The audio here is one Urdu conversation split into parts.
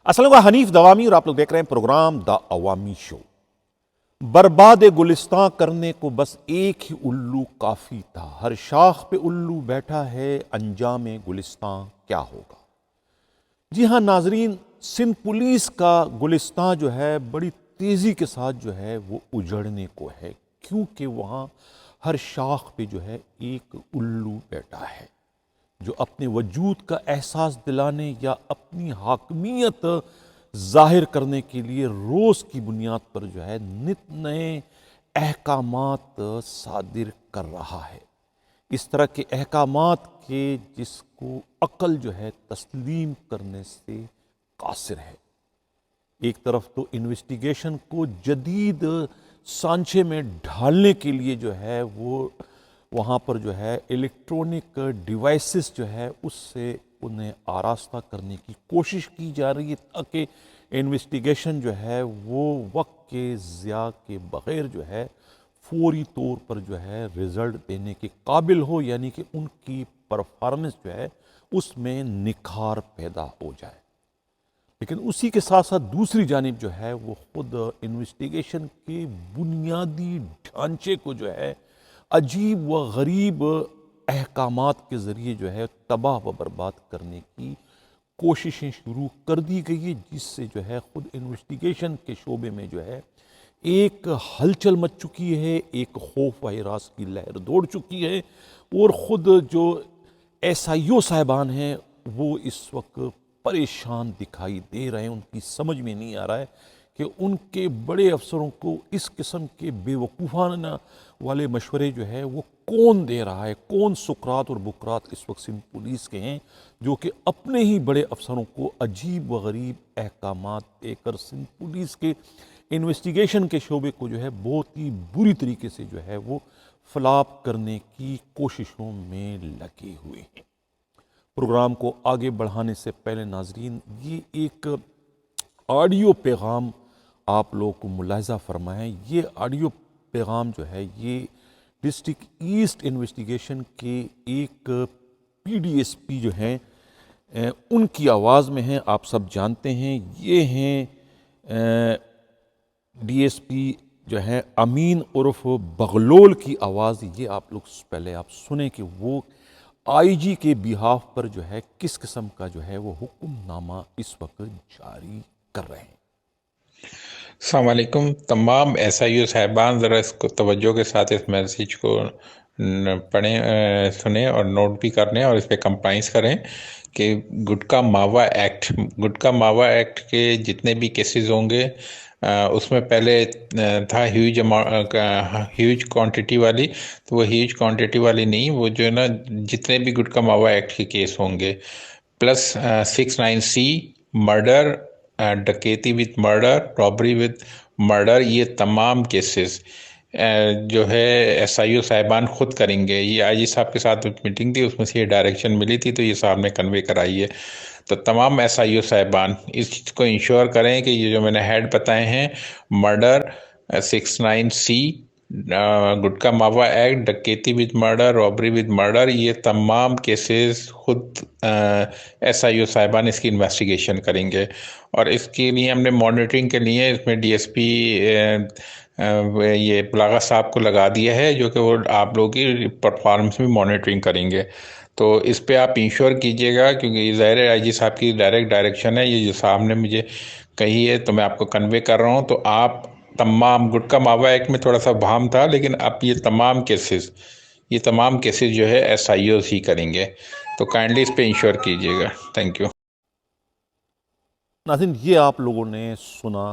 السلام علیکم، حنیف دوامی اور آپ لوگ دیکھ رہے ہیں پروگرام دا عوامی شو۔ برباد گلستان کرنے کو بس ایک ہی الو کافی تھا، ہر شاخ پہ الو بیٹھا ہے، انجام گلستان کیا ہوگا؟ جی ہاں ناظرین، سندھ پولیس کا گلستان جو ہے بڑی تیزی کے ساتھ جو ہے وہ اجڑنے کو ہے، کیونکہ وہاں ہر شاخ پہ جو ہے ایک الو بیٹھا ہے جو اپنے وجود کا احساس دلانے یا اپنی حاکمیت ظاہر کرنے کے لیے روز کی بنیاد پر جو ہے نت نئے احکامات صادر کر رہا ہے۔ اس طرح کے احکامات کے جس کو عقل جو ہے تسلیم کرنے سے قاصر ہے۔ ایک طرف تو انویسٹیگیشن کو جدید سانچے میں ڈھالنے کے لیے جو ہے وہ وہاں پر جو ہے الیکٹرونک ڈیوائسز جو ہے اس سے انہیں آراستہ کرنے کی کوشش کی جا رہی ہے تاکہ انویسٹیگیشن جو ہے وہ وقت کے ضیاع کے بغیر جو ہے فوری طور پر جو ہے رزلٹ دینے کے قابل ہو، یعنی کہ ان کی پرفارمنس جو ہے اس میں نکھار پیدا ہو جائے۔ لیکن اسی کے ساتھ ساتھ دوسری جانب جو ہے وہ خود انویسٹیگیشن کے بنیادی ڈھانچے کو جو ہے عجیب و غریب احکامات کے ذریعے جو ہے تباہ و برباد کرنے کی کوششیں شروع کر دی گئی ہے، جس سے جو ہے خود انویسٹیگیشن کے شعبے میں جو ہے ایک ہلچل مچ چکی ہے، ایک خوف و ہراس کی لہر دوڑ چکی ہے، اور خود جو ایس آئی او صاحبان ہیں وہ اس وقت پریشان دکھائی دے رہے ہیں۔ ان کی سمجھ میں نہیں آ رہا ہے کہ ان کے بڑے افسروں کو اس قسم کے بے وقوفانہ والے مشورے جو ہے وہ کون دے رہا ہے، کون سقراط اور بقراط اس وقت سندھ پولیس کے ہیں جو کہ اپنے ہی بڑے افسروں کو عجیب و غریب احکامات دے کر سندھ پولیس کے انویسٹیگیشن کے شعبے کو جو ہے بہت ہی بری طریقے سے جو ہے وہ فلاپ کرنے کی کوششوں میں لگے ہوئے ہیں۔ پروگرام کو آگے بڑھانے سے پہلے ناظرین یہ ایک آڈیو پیغام آپ لوگوں کو ملاحظہ فرمائیں۔ یہ آڈیو پیغام جو ہے یہ ڈسٹرکٹ ایسٹ انویسٹیگیشن کے ایک پی ڈی ایس پی جو ہیں ان کی آواز میں ہیں۔ آپ سب جانتے ہیں یہ ہیں ڈی ایس پی جو ہے امین عرف بغلول کی آواز۔ یہ آپ لوگ پہلے آپ سنیں کہ وہ آئی جی کے بیہاف پر جو ہے کس قسم کا جو ہے وہ حکم نامہ اس وقت جاری کر رہے ہیں۔ السلام علیکم تمام ایس آئی او صاحبان، ذرا اس کو توجہ کے ساتھ اس میسیج کو پڑھیں، سنیں اور نوٹ بھی کر لیں اور اس پہ کمپلائنس کریں کہ گٹکا ماوا ایکٹ کے جتنے بھی کیسز ہوں گے اس میں پہلے تھا ہیوج کوانٹٹی والی، تو وہ ہیوج کوانٹٹی والی نہیں، وہ جو ہے نا جتنے بھی گٹکا ماوا ایکٹ کے کیس ہوں گے پلس 69C مرڈر، ڈکیتی with murder, robbery with murder, یہ تمام کیسز جو ہے ایس آئی او صاحبان خود کریں گے۔ یہ آئی جی صاحب کے ساتھ میٹنگ تھی، اس میں سے یہ ڈائریکشن ملی تھی تو یہ صاحب نے کنوے کرائی ہے۔ تو تمام ایس آئی او صاحبان اس چیز کو انشور کریں کہ یہ جو میں نے ہیڈ بتائے ہیں، مرڈر 69C، گٹکا ماوا ایکٹ، ڈکیتی with murder, robbery with murder, یہ تمام کیسز خود ایس آئی او صاحبان اس کی انویسٹیگیشن کریں گے۔ اور اس کے لیے ہم نے مانیٹرنگ کے لیے اس میں ڈی ایس پی یہ بلاغا صاحب کو لگا دیا ہے، جو کہ وہ آپ لوگوں کی پرفارمنس میں مانیٹرنگ کریں گے۔ تو اس پہ آپ انشور کیجئے گا، کیونکہ یہ ظاہر آئی جی صاحب کی ڈائریکٹ ڈائریکشن ہے، یہ جو صاحب نے مجھے کہی ہے تو میں آپ کو کنوے کر رہا ہوں۔ تو آپ تمام گٹکا ماوا ایکٹ میں تھوڑا سا بہام تھا، لیکن اب یہ تمام کیسز جو ہے ایس آئی اوز ہی کریں گے، تو کائنڈلی اس پہ انشور کیجئے گا۔ Thank you. ناظرین یہ آپ لوگوں نے سنا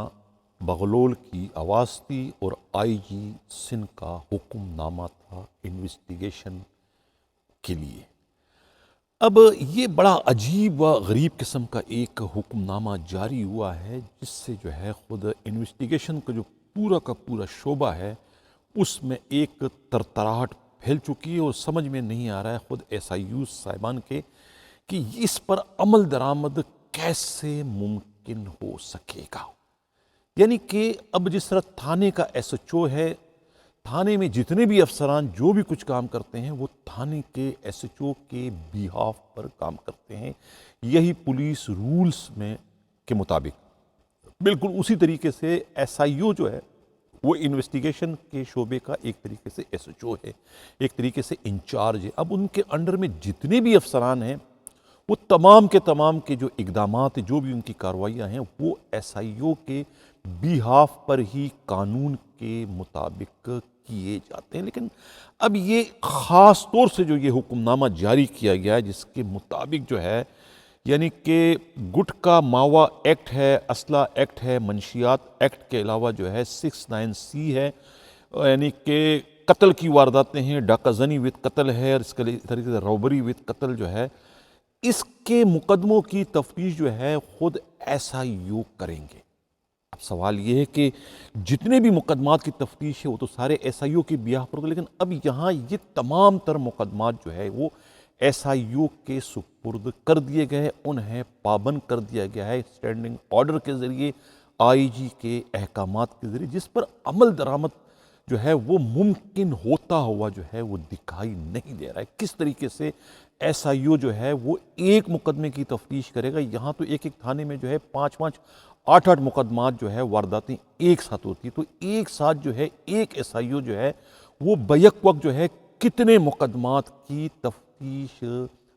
بغلول کی آواز تھی اور آئی جی سندھ کا حکم نامہ تھا انویسٹیگیشن کے لیے۔ اب یہ بڑا عجیب و غریب قسم کا ایک حکم نامہ جاری ہوا ہے، جس سے جو ہے خود انویسٹیگیشن کا جو پورا شعبہ ہے اس میں ایک ترتراہٹ پھیل چکی ہے، اور سمجھ میں نہیں آ رہا ہے خود ایس آئی یو صاحبان کے کہ اس پر عمل درآمد کیسے ممکن ہو سکے گا۔ یعنی کہ اب جس طرح تھانے کا ایس ایچ او ہے، تھانے میں جتنے بھی افسران جو بھی کچھ کام کرتے ہیں وہ تھانے کے ایس ایچ او کے بیہاف پر کام کرتے ہیں۔ یہی پولیس رولز میں کے مطابق بالکل اسی طریقے سے ایس آئی او جو ہے وہ انویسٹیگیشن کے شعبے کا ایک طریقے سے ایس ایچ او ہے، ایک طریقے سے انچارج ہے۔ اب ان کے انڈر میں جتنے بھی افسران ہیں وہ تمام کے تمام کے جو اقدامات جو بھی ان کی کارروائیاں ہیں وہ ایس آئی او کے بیہاف پر ہی قانون کے مطابق کیے جاتے ہیں۔ لیکن اب یہ خاص طور سے جو یہ حکم نامہ جاری کیا گیا ہے جس کے مطابق جو ہے یعنی کہ گٹکا ماوا ایکٹ ہے، اسلحہ ایکٹ ہے، منشیات ایکٹ کے علاوہ جو ہے 69C ہے، یعنی کہ قتل کی وارداتیں ہیں، ڈاکہ زنی وتھ قتل ہے، اور اس کے طریقے سے روبری وتھ قتل جو ہے، اس کے مقدموں کی تفتیش جو ہے خود ایس آئی او کریں گے۔ اب سوال یہ ہے کہ جتنے بھی مقدمات کی تفتیش ہے وہ تو سارے ایس آئی او کی بیاہ پر ہوتے، لیکن اب یہاں یہ تمام تر مقدمات جو ہے وہ ایس آئی او کے سپرد کر دیے گئے، انہیں پابند کر دیا گیا ہے اسٹینڈنگ آرڈر کے ذریعے، آئی جی کے احکامات کے ذریعے، جس پر عمل درآمد جو ہے وہ ممکن ہوتا ہوا جو ہے وہ دکھائی نہیں دے رہا ہے۔ کس طریقے سے ایس آئی او جو ہے وہ ایک مقدمے کی تفتیش کرے گا؟ یہاں تو ایک ایک تھانے میں جو ہے 5-5 8-8 مقدمات جو ہے وارداتیں ایک ساتھ ہوتی ہیں، تو ایک ساتھ جو ہے ایک ایس آئی او جو ہے وہ بیک وقت جو ہے کتنے مقدمات کی تفتیش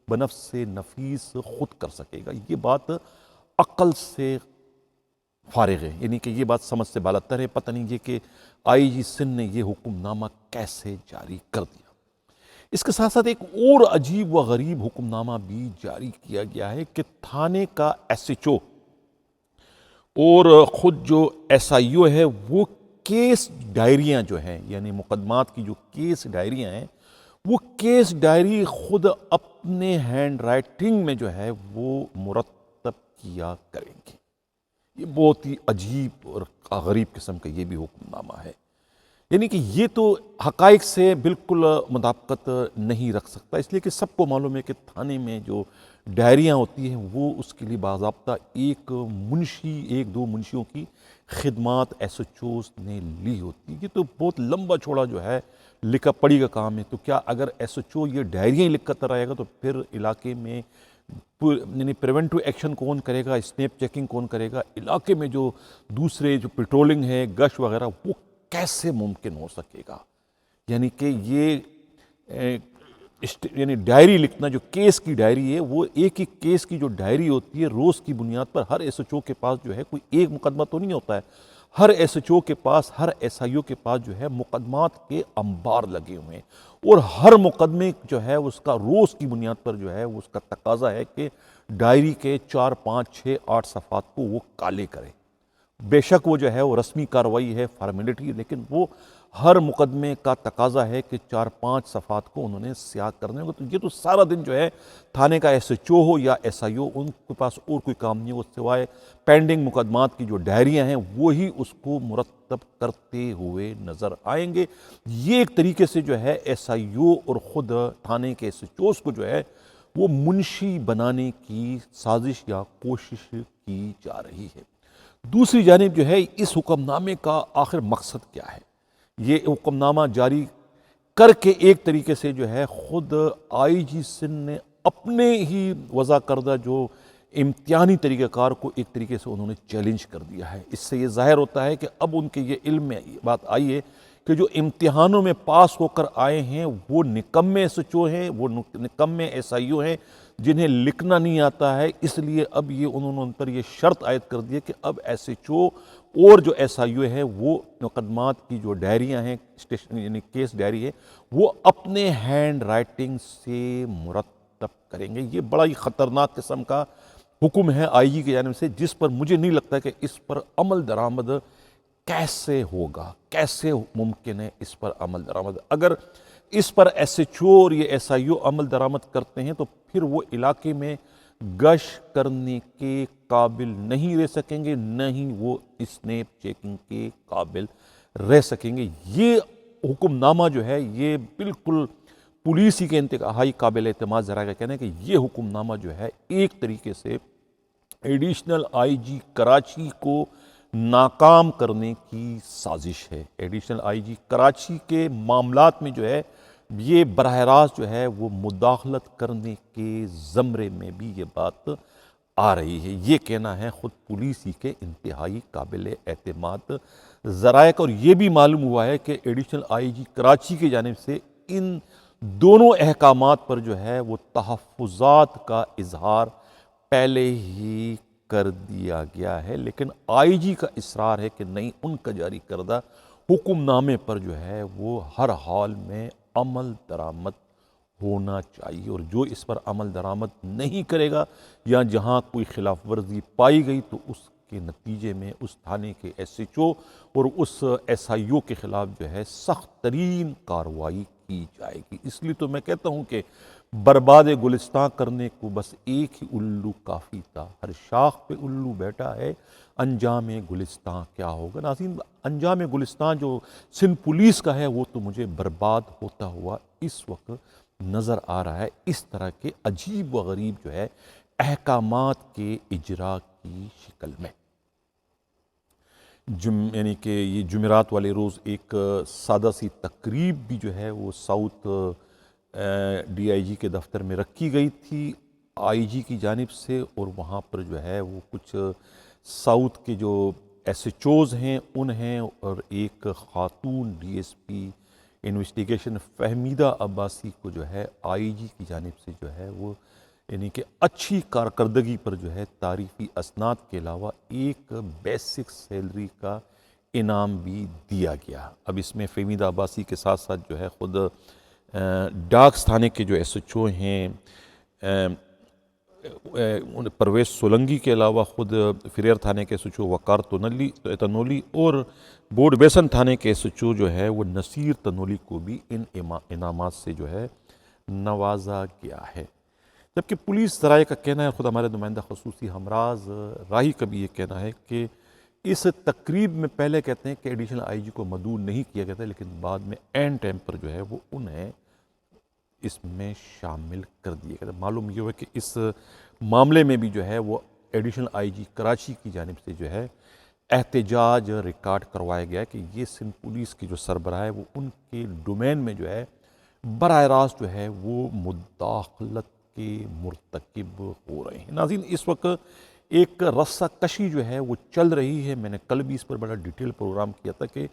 بنفس نفیس خود کر سکے گا؟ یہ بات عقل سے فارغ ہے، یعنی کہ یہ بات سمجھ سے بالاتر ہے۔ پتہ نہیں یہ کہ آئی جی سندھ نے یہ حکم نامہ کیسے جاری کر دیا۔ اس کے ساتھ ساتھ ایک اور عجیب و غریب حکم نامہ بھی جاری کیا گیا ہے کہ تھانے کا ایس ایچ او اور خود جو ایس آئی او ہے وہ کیس ڈائریاں جو ہیں، یعنی مقدمات کی جو کیس ڈائریاں ہیں، وہ کیس ڈائری خود اپنے ہینڈ رائٹنگ میں جو ہے وہ مرتب کیا کریں گے۔ یہ بہت ہی عجیب اور غریب قسم کا یہ بھی حکم نامہ ہے، یعنی کہ یہ تو حقائق سے بالکل مطابقت نہیں رکھ سکتا، اس لیے کہ سب کو معلوم ہے کہ تھانے میں جو ڈائریاں ہوتی ہیں وہ اس کے لیے باضابطہ ایک دو منشیوں کی خدمات ایس ایچ اوز نے لی ہوتی ہے۔ یہ تو بہت لمبا چوڑا جو ہے لکھا پڑھی کا کام ہے، تو کیا اگر ایس ایچ او یہ ڈائریاں ہی لکھ کر آئے گا تو پھر علاقے میں یعنی پریونٹو ایکشن کون کرے گا، اسنیپ چیکنگ کون کرے گا، علاقے میں جو دوسرے جو پیٹرولنگ ہے، گشت وغیرہ، وہ کیسے ممکن ہو سکے گا؟ یعنی کہ یہ یعنی ڈائری لکھنا، جو کیس کی ڈائری ہے، وہ ایک ایک کیس کی جو ڈائری ہوتی ہے روز کی بنیاد پر ہر ایس ایچ او کے پاس جو ہے کوئی ایک مقدمہ تو نہیں ہوتا ہے، ہر ایس ایچ او کے پاس، ہر ایس آئی او کے پاس جو ہے مقدمات کے انبار لگے ہوئے ہیں، اور ہر مقدمے جو ہے اس کا روز کی بنیاد پر جو ہے اس کا تقاضا ہے کہ ڈائری کے 4 5 6 8 صفحات کو وہ کالے کرے۔ بے شک وہ جو ہے وہ رسمی کارروائی ہے، فارمیلٹی، لیکن وہ ہر مقدمے کا تقاضا ہے کہ 4-5 صفحات کو انہوں نے سیاہ کرنے ہوگا۔ تو یہ تو سارا دن جو ہے تھانے کا ایس ایچ او ہو یا ایس آئی او، ان کے پاس اور کوئی کام نہیں ہو سوائے پینڈنگ مقدمات کی جو ڈائریاں ہیں وہی اس کو مرتب کرتے ہوئے نظر آئیں گے۔ یہ ایک طریقے سے جو ہے ایس آئی او اور خود تھانے کے ایس ایچ اوز کو جو ہے وہ منشی بنانے کی سازش یا کوشش کی جا رہی ہے۔ دوسری جانب جو ہے اس حکم نامے کا آخر مقصد کیا ہے؟ یہ حکم نامہ جاری کر کے ایک طریقے سے جو ہے خود آئی جی سندھ نے اپنے ہی وضع کردہ جو امتحانی طریقہ کار کو ایک طریقے سے انہوں نے چیلنج کر دیا ہے۔ اس سے یہ ظاہر ہوتا ہے کہ اب ان کے یہ علم میں بات آئی ہے کہ جو امتحانوں میں پاس ہو کر آئے ہیں وہ نکمے ایس ایچ او ہیں، وہ نکمے ایس آئی او ہیں جنہیں لکھنا نہیں آتا ہے، اس لیے اب یہ انہوں نے ان پر یہ شرط عائد کر دی ہے کہ اب ایس ایچ او اور جو ایس آئی او ہے وہ مقدمات کی جو ڈائریاں ہیں، یعنی کیس ڈائری ہے، وہ اپنے ہینڈ رائٹنگ سے مرتب کریں گے۔ یہ بڑا ہی خطرناک قسم کا حکم ہے آئی جی کی جانب سے، جس پر مجھے نہیں لگتا کہ اس پر عمل درآمد کیسے ہوگا، کیسے ممکن ہے اس پر عمل درآمد۔ اگر اس پر ایس ایچ او اور یہ ایس آئی او عمل درآمد کرتے ہیں تو پھر وہ علاقے میں گشت کرنے کے قابل نہیں رہ سکیں گے، نہ ہی وہ اسنیپ چیکنگ کے قابل رہ سکیں گے۔ یہ حکم نامہ جو ہے یہ بالکل پولیس ہی کے انتہائی قابل اعتماد ذرائع کا کہنا ہے کہ یہ حکم نامہ جو ہے ایک طریقے سے ایڈیشنل آئی جی کراچی کو ناکام کرنے کی سازش ہے۔ ایڈیشنل آئی جی کراچی کے معاملات میں جو ہے یہ براہ راست جو ہے وہ مداخلت کرنے کے زمرے میں بھی یہ بات آ رہی ہے۔ یہ کہنا ہے خود پولیس ہی کے انتہائی قابل اعتماد ذرائع کا، اور یہ بھی معلوم ہوا ہے کہ ایڈیشنل آئی جی کراچی کی جانب سے ان دونوں احکامات پر جو ہے وہ تحفظات کا اظہار پہلے ہی کر دیا گیا ہے، لیکن آئی جی کا اصرار ہے کہ نہیں، ان کا جاری کردہ حکم نامے پر جو ہے وہ ہر حال میں عمل درآمد ہونا چاہیے، اور جو اس پر عمل درآمد نہیں کرے گا یا جہاں کوئی خلاف ورزی پائی گئی تو اس کے نتیجے میں اس تھانے کے ایس ایچ او اور اس ایس آئی او کے خلاف جو ہے سخت ترین کارروائی کی جائے گی۔ اس لیے تو میں کہتا ہوں کہ برباد گلستاں کرنے کو بس ایک ہی الو کافی تھا، ہر شاخ پہ الو بیٹھا ہے، انجام گلستاں کیا ہوگا۔ ناظرین، انجام گلستاں جو سندھ پولیس کا ہے وہ تو مجھے برباد ہوتا ہوا اس وقت نظر آ رہا ہے، اس طرح کے عجیب و غریب جو ہے احکامات کے اجرا کی شکل میں۔ یعنی کہ یہ جمعرات والے روز ایک سادہ سی تقریب بھی جو ہے وہ ساؤتھ ڈی آئی جی کے دفتر میں رکھی گئی تھی آئی جی کی جانب سے، اور وہاں پر جو ہے وہ کچھ ساؤتھ کے جو ایس ایچ اوز ہیں ان ہیں، اور ایک خاتون D S P investigation Fahmida Abbasi کو جو ہے آئی جی کی جانب سے جو ہے وہ یعنی کہ اچھی کارکردگی پر جو ہے تعریفی اسناد کے علاوہ ایک بیسک سیلری کا انعام بھی دیا گیا۔ اب اس میں فہمیدہ عباسی کے ساتھ ساتھ جو ہے خود ڈاکس تھانے کے جو ایس ایچ او ہیں پرویز سولنگی کے علاوہ خود فریر تھانے کے ایس ایچ او وقار تنولی اور بورڈ بیسن تھانے کے ایس ایچ او جو ہے وہ نصیر تنولی کو بھی ان انعامات سے جو ہے نوازا گیا ہے۔ جبکہ پولیس ذرائع کا کہنا ہے، خود ہمارے نمائندہ خصوصی ہمراز راہی کا بھی یہ کہنا ہے کہ اس تقریب میں پہلے کہتے ہیں کہ ایڈیشنل آئی جی کو مدعو نہیں کیا گیا تھا، لیکن بعد میں اینڈ ٹائم پر جو ہے وہ انہیں اس میں شامل کر دیا گیا تھا۔ معلوم یہ ہوا کہ اس معاملے میں بھی جو ہے وہ ایڈیشنل آئی جی کراچی کی جانب سے جو ہے احتجاج ریکارڈ کروایا گیا ہے کہ یہ سندھ پولیس کی جو سربراہ ہے وہ ان کے ڈومین میں جو ہے براہ راست جو ہے وہ مداخلت کے مرتکب ہو رہے ہیں۔ ناظرین، اس وقت ایک رسہ کشی جو ہے وہ چل رہی ہے، میں نے کل بھی اس پر بڑا ڈیٹیل پروگرام کیا تھا کہ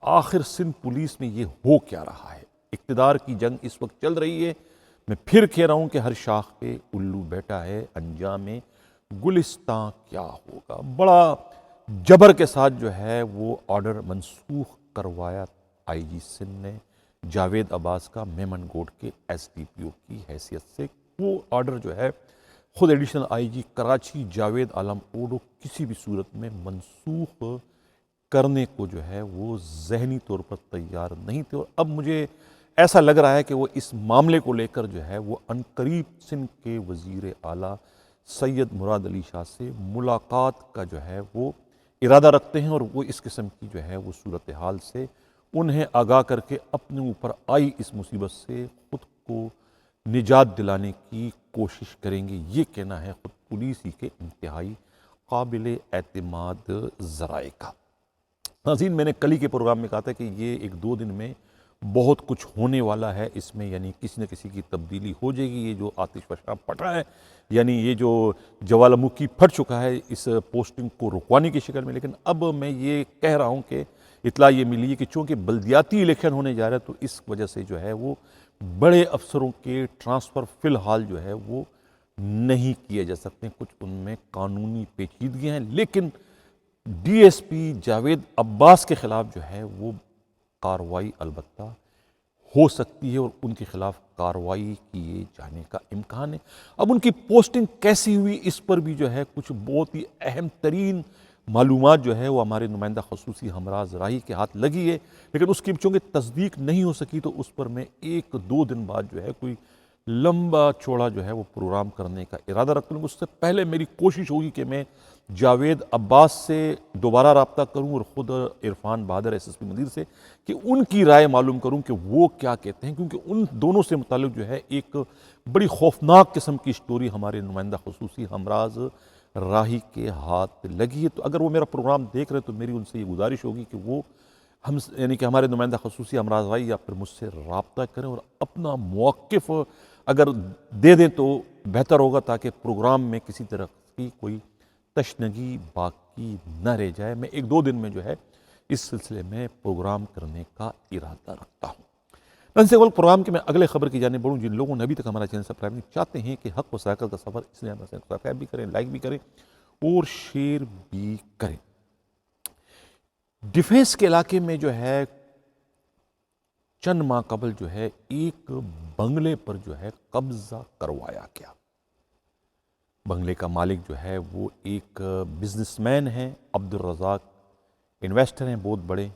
آخر سندھ پولیس میں یہ ہو کیا رہا ہے۔ اقتدار کی جنگ اس وقت چل رہی ہے، میں پھر کہہ رہا ہوں کہ ہر شاخ پہ الو بیٹھا ہے، انجام گلستاں کیا ہوگا۔ بڑا جبر کے ساتھ جو ہے وہ آرڈر منسوخ کروایا آئی جی سندھ نے جاوید عباس کا Memon Goth S D P O او کی حیثیت سے۔ وہ آرڈر جو ہے خود additional I G Karachi Javed Alam Odho کسی بھی صورت میں منسوخ کرنے کو جو ہے وہ ذہنی طور پر تیار نہیں تھے، اور اب مجھے ایسا لگ رہا ہے کہ وہ اس معاملے کو لے کر جو ہے وہ عنقریب سندھ کے وزیر اعلیٰ سید مراد علی شاہ سے ملاقات کا جو ہے وہ ارادہ رکھتے ہیں، اور وہ اس قسم کی جو ہے وہ صورتحال سے انہیں آگاہ کر کے اپنے اوپر آئی اس مصیبت سے خود کو نجات دلانے کی کوشش کریں گے۔ یہ کہنا ہے خود پولیس ہی کے انتہائی قابل اعتماد ذرائع کا۔ ناظرین، میں نے کل ہی کے پروگرام میں کہا تھا کہ یہ ایک دو دن میں بہت کچھ ہونے والا ہے، اس میں یعنی کسی نہ کسی کی تبدیلی ہو جائے گی۔ یہ جو آتش فشاں پھٹا ہے، یعنی یہ جو جوالامکھی پھٹ چکا ہے اس پوسٹنگ کو رکوانے کی شکل میں، لیکن اب میں یہ کہہ رہا ہوں کہ اطلاع یہ ملی ہے کہ چونکہ بلدیاتی الیکشن ہونے جا رہا ہے تو اس وجہ سے جو ہے وہ بڑے افسروں کے ٹرانسفر فی الحال جو ہے وہ نہیں کیے جا سکتے، کچھ ان میں قانونی پیچیدگیاں ہیں، لیکن ڈی ایس پی جاوید عباس کے خلاف جو ہے وہ کارروائی البتہ ہو سکتی ہے، اور ان کے خلاف کارروائی کیے جانے کا امکان ہے۔ اب ان کی پوسٹنگ کیسی ہوئی اس پر بھی جو ہے کچھ بہت ہی اہم ترین معلومات جو ہے وہ ہمارے نمائندہ خصوصی ہمراز راہی کے ہاتھ لگی ہے، لیکن اس کی چونکہ تصدیق نہیں ہو سکی تو اس پر میں ایک دو دن بعد جو ہے کوئی لمبا چوڑا جو ہے وہ پروگرام کرنے کا ارادہ رکھتا ہوں۔ اس سے پہلے میری کوشش ہوگی کہ میں جاوید عباس سے دوبارہ رابطہ کروں اور خود عرفان بہادر ایس ایس پی مدیر سے کہ ان کی رائے معلوم کروں کہ وہ کیا کہتے ہیں، کیونکہ ان دونوں سے متعلق جو ہے ایک بڑی خوفناک قسم کی سٹوری ہمارے نمائندہ خصوصی ہمراز راہی کے ہاتھ لگی ہے۔ تو اگر وہ میرا پروگرام دیکھ رہے تو میری ان سے یہ گزارش ہوگی کہ وہ ہم یعنی کہ ہمارے نمائندہ خصوصی ہمراز راہی یا پھر مجھ سے رابطہ کریں اور اپنا موقف اگر دے دیں تو بہتر ہوگا، تاکہ پروگرام میں کسی طرح تاکہ کوئی تشنگی باقی نہ رہ جائے۔ میں 1-2 دن میں جو ہے اس سلسلے میں پروگرام کرنے کا ارادہ رکھتا ہوں۔ پروگرام کے میں اگلے خبر کی جانب بڑھوں۔ جن لوگوں نے ابھی تک ہمارا چینل سبسکرائب نہیں چاہتے ہیں کہ حق و صداقت کا سفر، اس لیے ہمارا چینل سبسکرائب بھی کریں، لائک بھی کریں اور شیئر بھی کریں۔ ڈیفینس کے علاقے میں جو ہے چند ماہ قبل جو ہے ایک بنگلے پر جو ہے قبضہ کروایا گیا۔ بنگلے کا مالک جو ہے وہ ایک بزنس مین ہیں، عبدالرزاق، انویسٹر ہیں بہت بڑے۔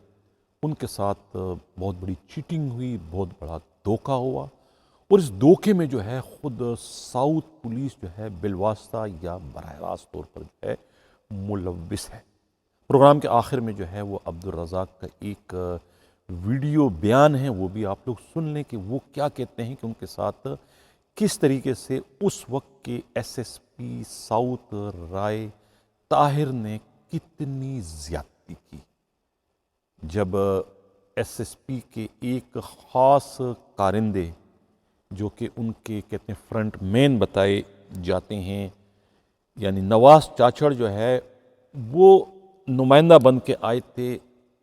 ان کے ساتھ بہت بڑی چیٹنگ ہوئی، بہت بڑا دھوکہ ہوا، اور اس دھوکے میں جو ہے خود ساؤتھ پولیس جو ہے بالواسطہ یا براہ راست طور پر جو ہے ملوث ہے۔ پروگرام کے آخر میں جو ہے وہ عبدالرزاق کا ایک ویڈیو بیان ہے، وہ بھی آپ لوگ سن لیں کہ وہ کیا کہتے ہیں کہ ان کے ساتھ کس طریقے سے اس وقت کے ایس ایس پی ساؤتھ رائے طاہر نے کتنی زیادتی کی۔ جب ایس ایس پی کے ایک خاص کارندے جو کہ ان کے کہتے ہیں فرنٹ مین بتائے جاتے ہیں، یعنی نواز چاچڑ جو ہے وہ نمائندہ بن کے آئے تھے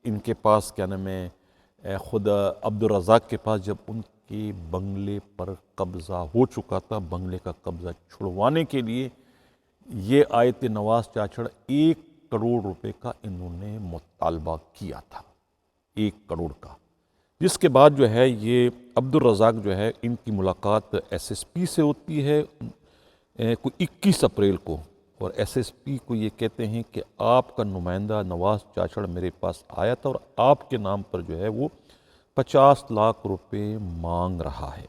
ان کے پاس، کیا نام ہے، خود عبدالرزاق کے پاس، جب ان کے بنگلے پر قبضہ ہو چکا تھا۔ بنگلے کا قبضہ چھڑوانے کے لیے یہ آئے تھے نواز چاچڑ۔ 1 کروڑ روپے کا انہوں نے مطالبہ کیا تھا، 1 کروڑ کا، جس کے بعد جو ہے یہ عبدالرزاق جو ہے ان کی ملاقات ایس ایس پی سے ہوتی ہے کوئی 21 اپریل کو، اور ایس ایس پی کو یہ کہتے ہیں کہ آپ کا نمائندہ نواز چاچڑ میرے پاس آیا تھا اور آپ کے نام پر جو ہے وہ 50 لاکھ روپے مانگ رہا ہے،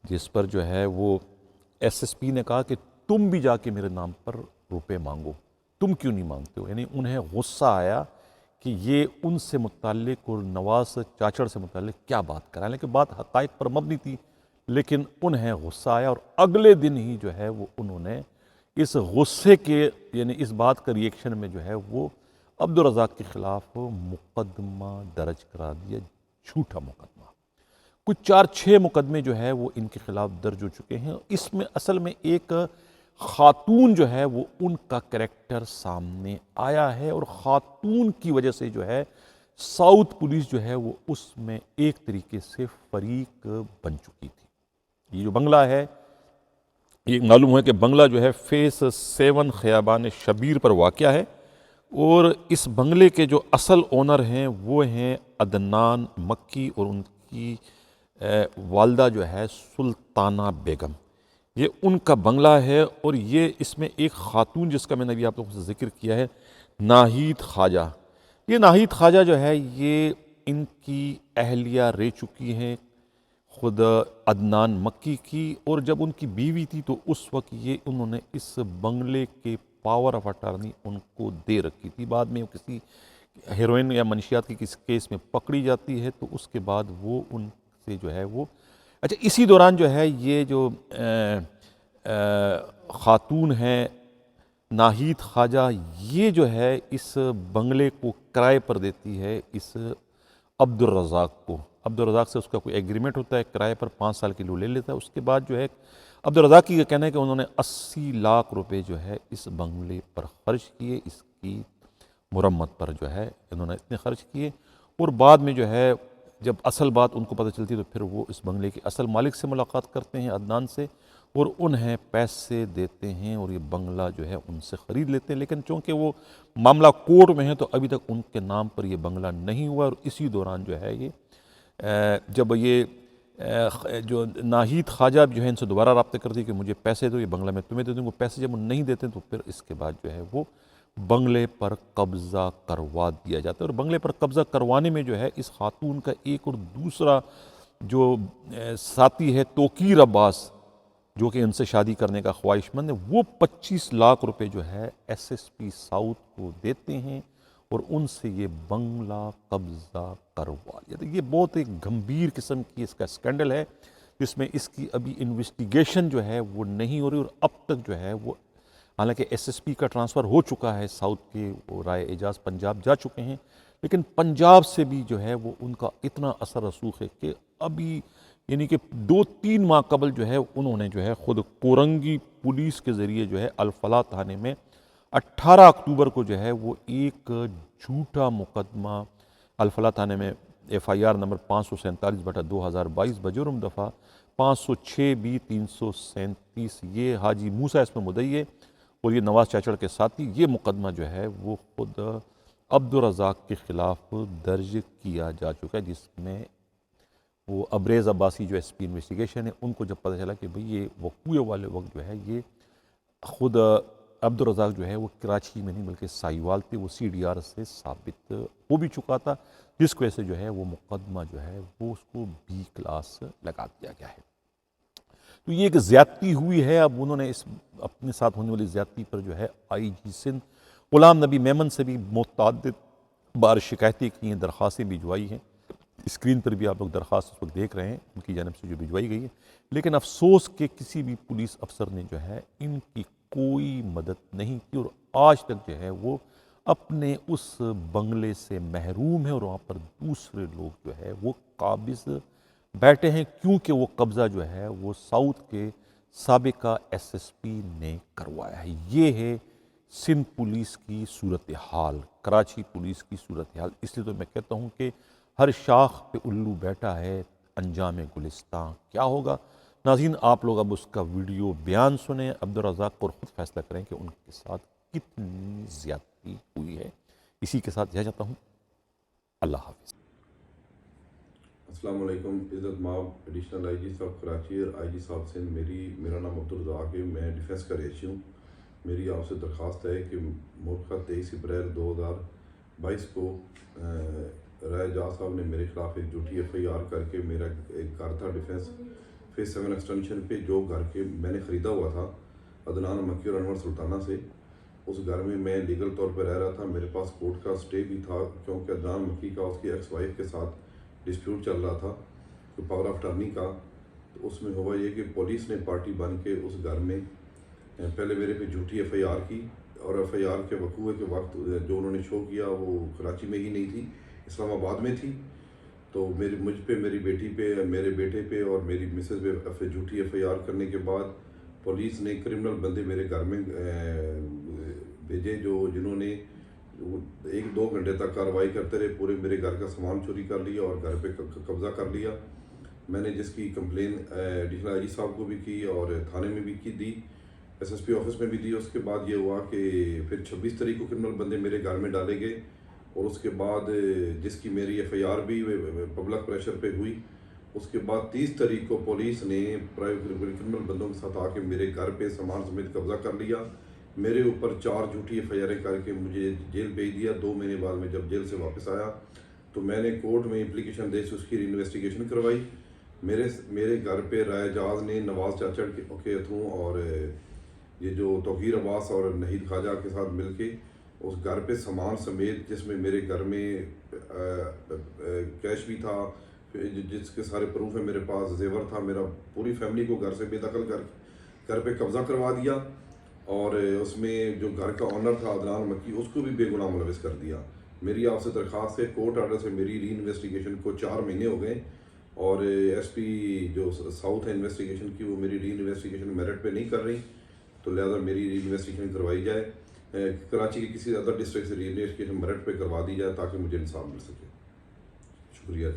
جس پر جو ہے وہ ایس ایس پی نے کہا کہ تم بھی جا کے میرے نام پر روپے مانگو، تم کیوں نہیں مانگتے ہو؟ یعنی انہیں غصہ آیا کہ یہ ان سے متعلق اور نواز چاچڑ سے متعلق کیا بات کرا، لیکن بات حقائق پر مبنی تھی، لیکن انہیں غصہ آیا اور اگلے دن ہی جو ہے وہ انہوں نے اس غصے کے یعنی اس بات کا ریئیکشن میں جو ہے وہ عبدالرزاق کے خلاف مقدمہ درج کرا دیا، جھوٹا مقدمہ۔ کچھ 4-6 مقدمے جو ہے وہ ان کے خلاف درج ہو چکے ہیں۔ اس میں اصل میں ایک خاتون جو ہے وہ ان کا کریکٹر سامنے آیا ہے، اور خاتون کی وجہ سے جو ہے ساؤتھ پولیس جو ہے وہ اس میں ایک طریقے سے فریق بن چکی تھی۔ یہ جو بنگلہ ہے، یہ معلوم ہے کہ بنگلہ جو ہے فیس 7 خیابان شبیر پر واقع ہے، اور اس بنگلے کے جو اصل اونر ہیں وہ ہیں عدنان مکی اور ان کی والدہ جو ہے سلطانہ بیگم۔ یہ ان کا بنگلہ ہے، اور یہ اس میں ایک خاتون جس کا میں نے ابھی آپ لوگوں سے ذکر کیا ہے، ناہید خواجہ۔ یہ ناہید خواجہ جو ہے یہ ان کی اہلیہ رہ چکی ہیں خود عدنان مکی کی، اور جب ان کی بیوی تھی تو اس وقت یہ انہوں نے اس بنگلے کے پاور آف اٹارنی ان کو دے رکھی تھی۔ بعد میں کسی ہیروئن یا منشیات کے کسی کیس میں پکڑی جاتی ہے تو اس کے بعد وہ ان سے جو ہے وہ اچھا اسی دوران جو ہے یہ جو خاتون ہے ناہید خواجہ، یہ جو ہے اس بنگلے کو کرائے پر دیتی ہے اس عبدالرزاق کو۔ عبدالرزاق سے اس کا کوئی ایگریمنٹ ہوتا ہے، کرائے پر 5 سال کے لیے لے لیتا ہے۔ اس کے بعد جو ہے عبدالرزاق کی یہ کہنا ہے کہ انہوں نے 80 لاکھ روپے جو ہے اس بنگلے پر خرچ کیے، اس کی مرمت پر جو ہے انہوں نے اتنے خرچ کیے، اور بعد میں جو ہے جب اصل بات ان کو پتہ چلتی تو پھر وہ اس بنگلے کے اصل مالک سے ملاقات کرتے ہیں، عدنان سے، اور انہیں پیسے دیتے ہیں اور یہ بنگلہ جو ہے ان سے خرید لیتے ہیں۔ لیکن چونکہ وہ معاملہ کورٹ میں ہے تو ابھی تک ان کے نام پر یہ بنگلہ نہیں ہوا، اور اسی دوران جو ہے یہ جب یہ جو ناہید خواجہ جو ہے ان سے دوبارہ رابطہ کرتی کہ مجھے پیسے دو، یہ بنگلہ میں تمہیں دے دوں، وہ پیسے جب وہ نہیں دیتے تو پھر اس کے بعد جو ہے وہ بنگلے پر قبضہ کروا دیا جاتا ہے۔ اور بنگلے پر قبضہ کروانے میں جو ہے اس خاتون کا ایک اور دوسرا جو ساتھی ہے توقیر عباس، جو کہ ان سے شادی کرنے کا خواہش مند ہے، وہ 25 لاکھ روپے جو ہے ایس ایس پی ساؤتھ کو دیتے ہیں اور ان سے یہ بنگلہ قبضہ کروا لیا۔ یہ بہت ایک گھمبیر قسم کی اس کا سکینڈل ہے، جس میں اس کی ابھی انویسٹیگیشن جو ہے وہ نہیں ہو رہی، اور اب تک جو ہے وہ حالانکہ ایس ایس پی کا ٹرانسفر ہو چکا ہے ساؤتھ کے، وہ رائے اعجاز پنجاب جا چکے ہیں، لیکن پنجاب سے بھی جو ہے وہ ان کا اتنا اثر رسوخ ہے کہ ابھی یعنی کہ 2-3 ماہ قبل جو ہے انہوں نے جو ہے خود کورنگی پولیس کے ذریعے جو ہے الفلاح تھانے میں 18 اکتوبر کو جو ہے وہ ایک جھوٹا مقدمہ الفلاح تھانے میں FIR نمبر 547/2022 بجرم دفعہ 506B337 یہ حاجی موسیٰ اس میں مدعی ہے اور یہ نواز چاچڑ کے ساتھی. یہ مقدمہ جو ہے وہ خود عبدالرزاق کے خلاف درج کیا جا چکا ہے، جس میں وہ ابریز عباسی جو SP انویسٹیگیشن ہے ان کو جب پتہ چلا کہ بھئی یہ وقوع والے وقت جو ہے یہ خود عبدالرزاق جو ہے وہ کراچی میں نہیں بلکہ سائیوال تھے، وہ CDR سے ثابت ہو بھی چکا تھا، جس کی وجہ سے جو ہے وہ مقدمہ جو ہے وہ اس کو B کلاس لگا دیا گیا ہے. تو یہ ایک زیادتی ہوئی ہے. اب انہوں نے اس اپنے ساتھ ہونے والی زیادتی پر جو ہے IG سندھ غلام نبی میمن سے بھی متعدد بار شکایتیں کی ہیں، درخواستیں بھجوائی ہیں. اسکرین پر بھی آپ لوگ درخواست اس وقت دیکھ رہے ہیں ان کی جانب سے جو بھجوائی گئی ہے. لیکن افسوس کہ کسی بھی پولیس افسر نے جو ہے ان کی کوئی مدد نہیں کی، اور آج تک جو ہے وہ اپنے اس بنگلے سے محروم ہے اور وہاں پر دوسرے لوگ جو ہے وہ قابض بیٹھے ہیں، کیونکہ وہ قبضہ جو ہے وہ ساؤتھ کے سابقہ SSP نے کروایا ہے. یہ ہے سندھ پولیس کی صورتحال، کراچی پولیس کی صورتحال. اس لیے تو میں کہتا ہوں کہ ہر شاخ پہ الو بیٹھا ہے، انجام گلستاں کیا ہوگا. ناظرین آپ لوگ اب اس کا ویڈیو بیان سنیں، عبدالرزاق پر خود فیصلہ کریں کہ ان کے ساتھ کتنی زیادتی ہوئی ہے. اسی کے ساتھ چاہتا ہوں اللہ حافظ. السلام علیکم. عزت مآب ایڈیشنل IG صاحب کراچی اور IG صاحب سندھ، میرا نام عبدالرزاق ہے، میں ڈیفینس کا ریشی ہوں. میری آپ سے درخواست ہے کہ موقع 23 اپریل 2022 کو رائے جاز صاحب نے میرے خلاف ایک جھوٹی FIR کر کے میرا ایک گھر تھا ڈیفینس فیس 7 ایکسٹینشن پہ، جو گھر کے میں نے خریدا ہوا تھا عدنان مکی اور انور سلطانہ سے. اس گھر میں لیگل طور پہ رہ رہا تھا. میرے پاس کورٹ کا سٹے بھی تھا کیونکہ عدنان مکی کا اس کی ایکس وائف کے ساتھ ڈسپیوٹ چل رہا تھا پاور آف ٹرنی کا. تو اس میں ہوا یہ کہ پولیس نے پارٹی بن کے اس گھر میں پہلے میرے پہ جھوٹی FIR کی، اور FIR کے وقوع کے وقت جو انہوں نے شو کیا وہ کراچی میں ہی نہیں تھی، اسلام آباد میں تھی. تو مجھ پہ، میری بیٹی پہ، میرے بیٹے پہ اور میری مسز پہ جھوٹی FIR کرنے کے بعد پولیس نے کرمنل بندے میرے گھر میں بھیجے، جنہوں نے 1-2 گھنٹے تک کارروائی کرتے رہے، پورے میرے گھر کا سامان چوری کر لیا اور گھر پہ قبضہ کر لیا. میں نے جس کی کمپلین ایڈیشنل IG صاحب کو بھی کی اور تھانے میں بھی دی، SSP آفس میں بھی دی. اس کے بعد یہ ہوا کہ پھر 26 تاریخ کو کرمنل بندے میرے گھر میں ڈالے گئے، اور اس کے بعد جس کی میری FIR بھی پبلک پریشر پہ ہوئی. اس کے بعد 30 تاریخ کو پولیس نے کرمنل بندوں کے ساتھ آ کے میرے گھر پہ سامان سمیت قبضہ کر لیا. میرے اوپر 4 جھوٹی FIR کر کے مجھے جیل بھیج دیا. 2 مہینے بعد میں جب جیل سے واپس آیا تو میں نے کورٹ میں اپلیکیشن دے سے اس کی ری انویسٹیگیشن کروائی. میرے گھر پہ رائے جاز نے نواز چاچڑ کے تھرو اور یہ جو توقیر عباس اور نہید خواجہ کے ساتھ مل کے اس گھر پہ سامان سمیت، جس میں میرے گھر میں کیش بھی تھا، جس کے سارے پروف ہیں میرے پاس، زیور تھا میرا، پوری فیملی کو گھر سے بے دخل گھر پہ قبضہ کروا دیا. اور اس میں جو گھر کا آنر تھا عدنان مکی، اس کو بھی بے گناہ ملوث کر دیا. میری آپ سے درخواست ہے، کورٹ آرڈر سے میری ری انویسٹیگیشن کو 4 مہینے ہو گئے، اور SP جو ساؤتھ ہے انویسٹیگیشن کی، وہ میری ری انویسٹیگیشن میرٹ پہ نہیں کر رہی، تو لہٰذا میری ری انویسٹیگیشن کروائی جائے. کراچی کے کسی ادر ڈسٹرکٹ سے ری انویسٹیگیشن میرٹ پہ کروا دی جائے تاکہ مجھے انصاف مل سکے. شکریہ.